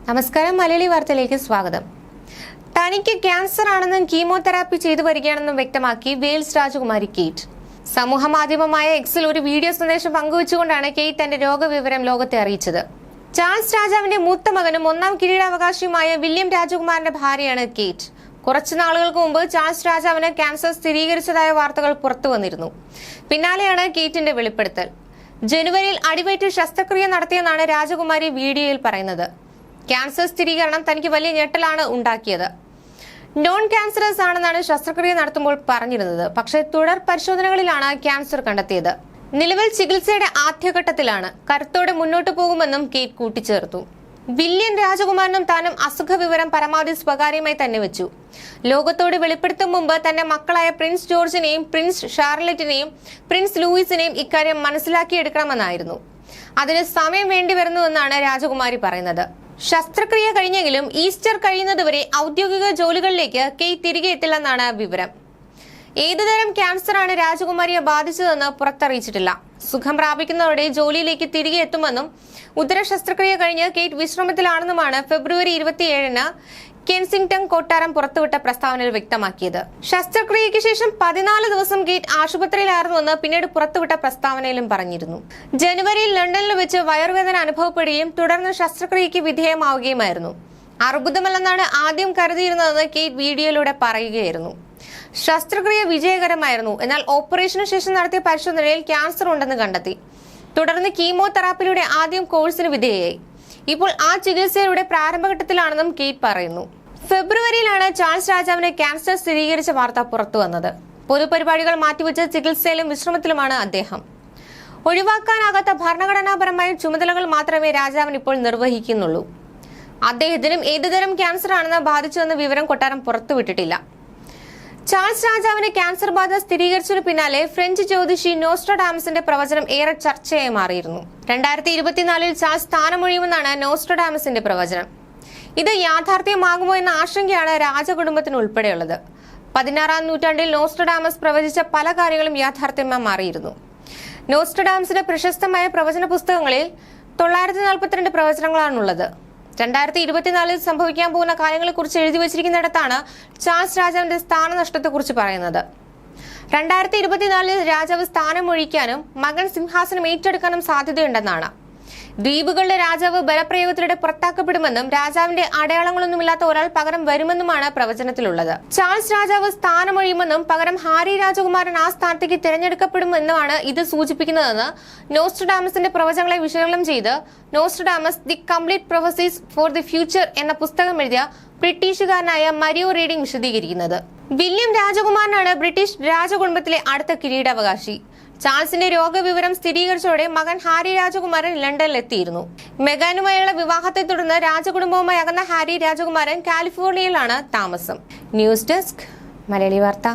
നമസ്കാരം, മലയാളി വാർത്തയിലേക്ക് സ്വാഗതം. തനിക്ക് ക്യാൻസർ ആണെന്നും കീമോതെറാപ്പി ചെയ്തു വരികയാണെന്നും വ്യക്തമാക്കി വെയിൽസ് രാജകുമാരി കേറ്റ്. സമൂഹ മാധ്യമമായ എക്സിൽ ഒരു വീഡിയോ സന്ദേശം പങ്കുവച്ചുകൊണ്ടാണ് കേറ്റ് തന്റെ രോഗവിവരം ലോകത്തെ അറിയിച്ചത്. ചാൾസ് രാജാവിന്റെ മൂത്ത മകനും ഒന്നാം കിരീടാവകാശിയുമായ വില്യം രാജകുമാരന്റെ ഭാര്യയാണ് കേറ്റ്. കുറച്ചു നാളുകൾക്ക് മുമ്പ് ചാൾസ് രാജാവിന് ക്യാൻസർ സ്ഥിരീകരിച്ചതായ വാർത്തകൾ പുറത്തു വന്നിരുന്നു. പിന്നാലെയാണ് കേറ്റിന്റെ വെളിപ്പെടുത്തൽ. ജനുവരിയിൽ അടിവയറ്റ് ശസ്ത്രക്രിയ നടത്തിയെന്നാണ് രാജകുമാരി വീഡിയോയിൽ പറയുന്നത്. ക്യാൻസർ സ്ഥിരീകരണം തനിക്ക് വലിയ ഞെട്ടലാണ് ഉണ്ടാക്കിയത്. നോൺ ക്യാൻസറസ് ആണെന്നാണ് ശസ്ത്രക്രിയ നടത്തുമ്പോൾ പറഞ്ഞിരുന്നത്. പക്ഷേ തുടർ പരിശോധനകളിലാണ് ക്യാൻസർ കണ്ടെത്തിയത്. നിലവിൽ ചികിത്സയുടെ ആദ്യഘട്ടത്തിലാണ്. കരുത്തോടെ മുന്നോട്ടു പോകുമെന്നും കേറ്റ് കൂട്ടിച്ചേർത്തു. വില്യം രാജകുമാരനും താനും അസുഖ വിവരം പരമാവധി സ്വകാര്യമായി തന്നെ വെച്ചു. ലോകത്തോട് വെളിപ്പെടുത്തും മുമ്പ് തന്റെ മക്കളായ പ്രിൻസ് ജോർജിനെയും പ്രിൻസ് ഷാർലറ്റിനെയും പ്രിൻസ് ലൂയിസിനെയും ഇക്കാര്യം മനസ്സിലാക്കിയെടുക്കണമെന്നായിരുന്നു. അതിന് സമയം വേണ്ടിവരുന്നുവെന്നാണ് രാജകുമാരി പറയുന്നത്. ശസ്ത്രക്രിയ കഴിഞ്ഞെങ്കിലും ഈസ്റ്റർ കഴിയുന്നതുവരെ ഔദ്യോഗിക ജോലികളിലേക്ക് കേറ്റ് തിരികെ എത്തില്ലെന്നാണ് വിവരം. ഏതുതരം ക്യാൻസറാണ് രാജകുമാരിയെ ബാധിച്ചതെന്ന് പുറത്തറിയിച്ചിട്ടില്ല. സുഖം പ്രാപിക്കുന്നതോടെ ജോലിയിലേക്ക് തിരികെ എത്തുമെന്നും ഉദര ശസ്ത്രക്രിയ കഴിഞ്ഞ് കേറ്റ് വിശ്രമത്തിലാണെന്നുമാണ് ഫെബ്രുവരി 27-ന് കെൻസിംഗ്ടൺ കൊട്ടാരം പുറത്തുവിട്ട പ്രസ്താവനയിൽ വ്യക്തമാക്കിയത്. ശസ്ത്രക്രിയയ്ക്ക് ശേഷം 14 ദിവസം കേറ്റ് ആശുപത്രിയിലായിരുന്നുവെന്ന് പിന്നീട് പുറത്തുവിട്ട പ്രസ്താവനയിലും പറഞ്ഞിരുന്നു. ജനുവരിയിൽ ലണ്ടനിൽ വെച്ച് വയറുവേദന അനുഭവപ്പെടുകയും തുടർന്ന് ശസ്ത്രക്രിയയ്ക്ക് വിധേയമാവുകയുമായിരുന്നു. അർബുദമല്ലെന്നാണ് ആദ്യം കരുതിയിരുന്നതെന്ന് കേറ്റ് വീഡിയോയിലൂടെ പറയുകയായിരുന്നു. ശസ്ത്രക്രിയ വിജയകരമായിരുന്നു. എന്നാൽ ഓപ്പറേഷന് ശേഷം നടത്തിയ പരിശോധനയിൽ ക്യാൻസർ ഉണ്ടെന്ന് കണ്ടെത്തി. തുടർന്ന് കീമോതെറാപ്പിയിലൂടെ ആദ്യം കോഴ്സിന് വിധേയയായി. ഇപ്പോൾ ആ ചികിത്സയുടെ പ്രാരംഭഘട്ടത്തിലാണെന്നും കേറ്റ് പറയുന്നു. ഫെബ്രുവരിയിലാണ് ചാൾസ് രാജാവിന് ക്യാൻസർ സ്ഥിരീകരിച്ച വാർത്ത പുറത്തു വന്നത്. പൊതുപരിപാടികൾ മാറ്റിവെച്ച് ചികിത്സയിലും വിശ്രമത്തിലുമാണ് അദ്ദേഹം. ഒഴിവാക്കാനാകാത്ത ഭരണഘടനാപരമായ ചുമതലകൾ മാത്രമേ രാജാവിന് ഇപ്പോൾ നിർവഹിക്കുന്നുള്ളൂ. അദ്ദേഹത്തിനും ഏതുതരം ക്യാൻസർ ആണെന്ന് ബാധിച്ചുവെന്ന വിവരം കൊട്ടാരം പുറത്തുവിട്ടിട്ടില്ല. ചാൾസ് രാജാവിന് ക്യാൻസർ ബാധ സ്ഥിരീകരിച്ചതിനു പിന്നാലെ ഫ്രഞ്ച് ജ്യോതിഷി നോസ്ട്രഡാമസിന്റെ പ്രവചനം ഏറെ ചർച്ചയായി മാറിയിരുന്നു. 2024-ൽ ചാൾസ് സ്ഥാനമൊഴിയുമെന്നാണ് നോസ്ട്രഡാമസിന്റെ പ്രവചനം. ഇത് യാഥാർത്ഥ്യമാകുമോ എന്ന ആശങ്കയാണ് രാജകുടുംബത്തിന് ഉൾപ്പെടെയുള്ളത്. 16-ാം നൂറ്റാണ്ടിൽ നോസ്ട്രഡാമസ് പ്രവചിച്ച പല കാര്യങ്ങളും യാഥാർത്ഥ്യമായി മാറിയിരുന്നു. നോസ്ട്രഡാമസിന്റെ പ്രശസ്തമായ പ്രവചന പുസ്തകങ്ങളിൽ 942 പ്രവചനങ്ങളാണുള്ളത്. 2024-ൽ സംഭവിക്കാൻ പോകുന്ന കാര്യങ്ങളെക്കുറിച്ച് എഴുതി വച്ചിരിക്കുന്നിടത്താണ് ചാൾസ് രാജാവിന്റെ സ്ഥാനനഷ്ടത്തെക്കുറിച്ച് പറയുന്നത്. 2024-ൽ രാജാവ് സ്ഥാനമൊഴിക്കാനും മകൻ സിംഹാസനം ഏറ്റെടുക്കാനും സാധ്യതയുണ്ടെന്നാണ്. ദ്വീപുകളുടെ രാജാവ് ബലപ്രയോഗത്തിലൂടെ പുറത്താക്കപ്പെടുമെന്നും രാജാവിന്റെ അടയാളങ്ങളൊന്നുമില്ലാത്ത ഒരാൾ പകരം വരുമെന്നുമാണ് പ്രവചനത്തിലുള്ളത്. ചാൾസ് രാജാവ് സ്ഥാനമൊഴിയുമെന്നും പകരം ഹാരി രാജകുമാരൻ ആ സ്ഥാനത്തേക്ക് തിരഞ്ഞെടുക്കപ്പെടുമെന്നുമാണ് ഇത് സൂചിപ്പിക്കുന്നതെന്ന് നോസ്ട്രഡാമസിന്റെ പ്രവചനങ്ങളെ വിശകലനം ചെയ്ത് Nostradamus the complete prophecies for the future എന്ന പുസ്തകം എഴുതിയ ബ്രിട്ടീഷുകാരനായ മരിയോ റീഡിംഗ് വിശദീകരിക്കുന്നത്. വില്യം രാജകുമാരനാണ് ബ്രിട്ടീഷ് രാജകുടുംബത്തിലെ അടുത്ത കിരീടാവകാശി. ചാൾസിന്റെ രോഗവിവരം സ്ഥിരീകരിച്ചതോടെ മകൻ ഹാരി രാജകുമാരൻ ലണ്ടനിൽ എത്തിയിരുന്നു. മെഗാനുമായുള്ള വിവാഹത്തെ തുടർന്ന് രാജകുടുംബവുമായി അകന്ന ഹാരി രാജകുമാരൻ കാലിഫോർണിയയിലാണ് താമസം. ന്യൂസ് ഡെസ്ക്, മലയാളി വാർത്ത.